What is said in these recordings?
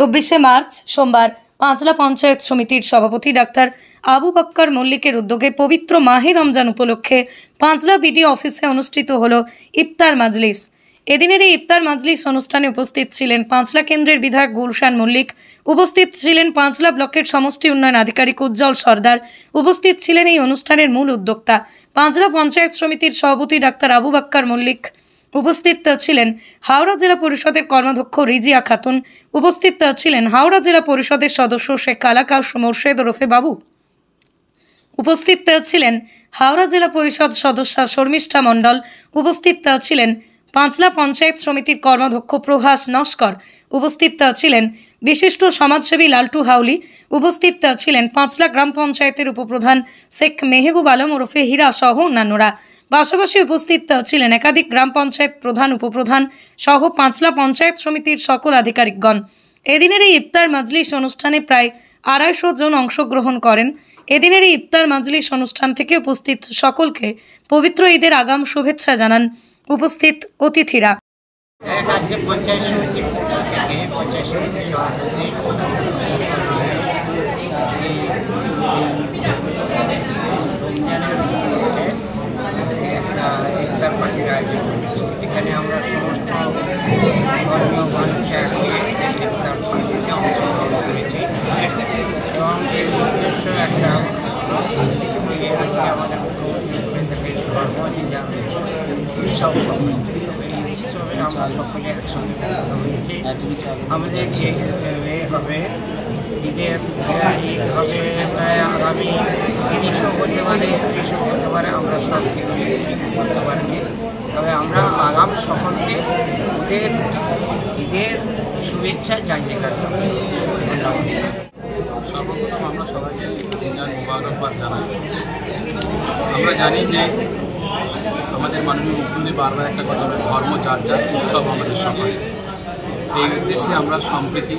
24 March সোমবার পাঁচলা পঞ্চায়েত সমিতির সভাপতি ডাক্তার আবু বক্কর মল্লিকের উদ্যোগে পবিত্র মাহে রমজান উপলক্ষে পাঁচলা বিডি অফিসে অনুষ্ঠিত হলো ইফতার মাজলিস। এদিনের এই ইফতার মাজলিস অনুষ্ঠানে উপস্থিত ছিলেন পাঁচলা কেন্দ্রের বিধায়ক গুলশান মল্লিক, উপস্থিত ছিলেন পাঁচলা ব্লকের সমষ্টি উন্নয়ন আধিকারিক উজ্জ্বল সর্দার, উপস্থিত ছিলেন এই অনুষ্ঠানের মূল উদ্যোক্তা পাঁচলা পঞ্চায়েত সমিতির সভাপতি ডাক্তার আবু বক্কর মল্লিক, উপস্থিত ছিলেন হাওড়া জেলা পরিষদের কর্মাধ্যক্ষ রিজিয়া খাতুন, উপস্থিত ছিলেন হাওড়া জেলা পরিষদের সদস্য শেখ কালাকাশ মোর্শেদ ওরফে বাবু, উপস্থিত ছিলেন হাওড়া জেলা পরিষদ সদস্যা শর্মিষ্ঠা মণ্ডল, উপস্থিত ছিলেন পাঁচলা পঞ্চায়েত সমিতির কর্মাধ্যক্ষ প্রভাস নস্কর, উপস্থিত ছিলেন বিশিষ্ট সমাজসেবী লালটু হাউলি, উপস্থিত ছিলেন পাঁচলা গ্রাম পঞ্চায়েতের উপপ্রধান শেখ মেহবুব আলম ওরফে হীরা সহ অন্যান্যরা। পাশাপাশি উপস্থিত ছিলেন একাধিক গ্রাম পঞ্চায়েত প্রধান উপপ্রধান সহ পাঁচলা পঞ্চায়েত সমিতির সকল আধিকারিকগণ। এদিনের এই ইফতার মাজলিস অনুষ্ঠানে প্রায় 250 জন অংশগ্রহণ করেন। এদিনের এই ইফতার মাজলিস অনুষ্ঠান থেকে উপস্থিত সকলকে পবিত্র ঈদের আগাম শুভেচ্ছা জানান উপস্থিত অতিথিরা। এখানে আমরা সমস্ত ধর্মীয় মানুষের অংশগ্রহণ করেছি এবং এর উদ্দেশ্য একটা আমাদের উৎসব এই উৎসবে আমরা সকলে একসঙ্গে হয়েছি। আমাদের যে হবে ঈদের ঈদ হবে আগামী 30ও হতে পারে 30ও হতে পারে, আমরা সব কিছু করতে পারিনি। তবে আমরা আগাম সকলকে ঈদের শুভেচ্ছা জানিয়ে রাখলাম। সর্বপ্রথম আমরা সবাইকে রমজান মুবারকবাদ জানাই। আমরা জানি যে আমাদের মাননীয় মুখ্যমন্ত্রী বারবার একটা কথা বলে, ধর্ম যার যার, উৎসব আমাদের সকলে। সেই উদ্দেশ্যে আমরা সম্প্রীতি,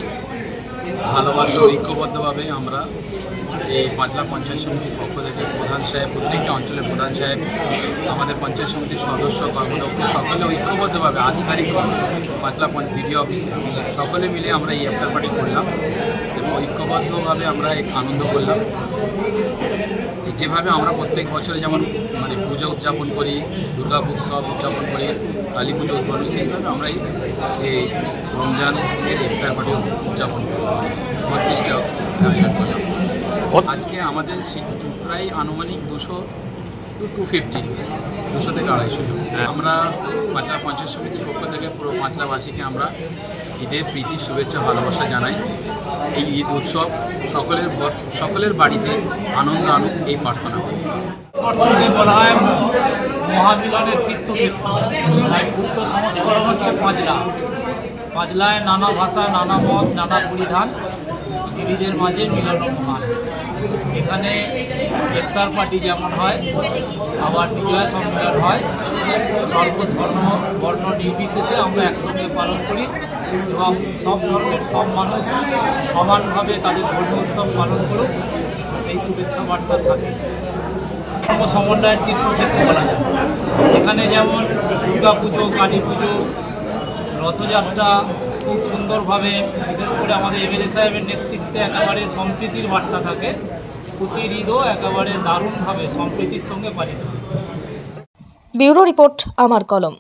ভালোবাসা, ঐক্যবদ্ধভাবে আমরা এই পাঁচলা পঞ্চায়েত সমিতির পক্ষ থেকে প্রধান সাহেব, প্রত্যেকটা অঞ্চলের প্রধান সাহেব, আমাদের পঞ্চায়েত সমিতির সদস্য, কর্মদক্ষ সকলে ঐক্যবদ্ধভাবে আধিকারিক পাঁচলা বিডিও অফিসে সকলে মিলে আমরা এই ইফতার পার্টি করলাম এবং ঐক্যবদ্ধভাবে আমরা এক আনন্দ করলাম। যেভাবে আমরা প্রত্যেক বছরে যেমন পুজো উদযাপন করি, দুর্গা উৎসব উদযাপন করি, কালী পুজো উদযাপন, সেইভাবে আমরা এই রমজানের ইফতার পার্টি উদযাপন করি। 32টা আয়োজন করলাম। আজকে আমাদের প্রায় আনুমানিক 200 to 250, 200 থেকে 250 জন। আমরা পাঁচলা পঞ্চায়েত সমিতির পক্ষ থেকে পুরো পাঁচলাবাসীকে আমরা ঈদের প্রীতি শুভেচ্ছা ভালোবাসা জানাই। এই ঈদ উৎসব সকলের বাড়িতে আনন্দ আনুক এই প্রার্থনা করি। বলা হয় মহামিলনের তীর্থক্ষেত্র, উক্ত সংস্করণ হচ্ছে পাঁচলায় নানা ভাষা, নানা মত, নানা পরিধান, বিবিধের মাঝে মিলন মহান। এখানে ইফতার পার্টি যেমন হয়, আবার বিজয় সম্মেলন হয়, সর্বধর্ম বর্ণ নির্বিশেষে আমরা একসঙ্গে পালন করি এবং সব ধর্মের সব মানুষ সমানভাবে তাদের ধর্মীয় উৎসব পালন করুক, সেই শুভেচ্ছা বার্তা থাকে। সমন্বয়ের তীর্থক্ষেত্র বলা যায়। এখানে যেমন দুর্গা পুজো, কালী পুজো, রথযাত্রা খুব সুন্দরভাবে, বিশেষ করে আমাদের এমএলএ সাহেবের নেতৃত্বে একেবারে সম্প্রীতির বার্তা থাকে। খুশির ঈদও একেবারে দারুণভাবে সম্প্রীতির সঙ্গে পালিত হয়। ব্যুরো রিপোর্ট, আমার কলম।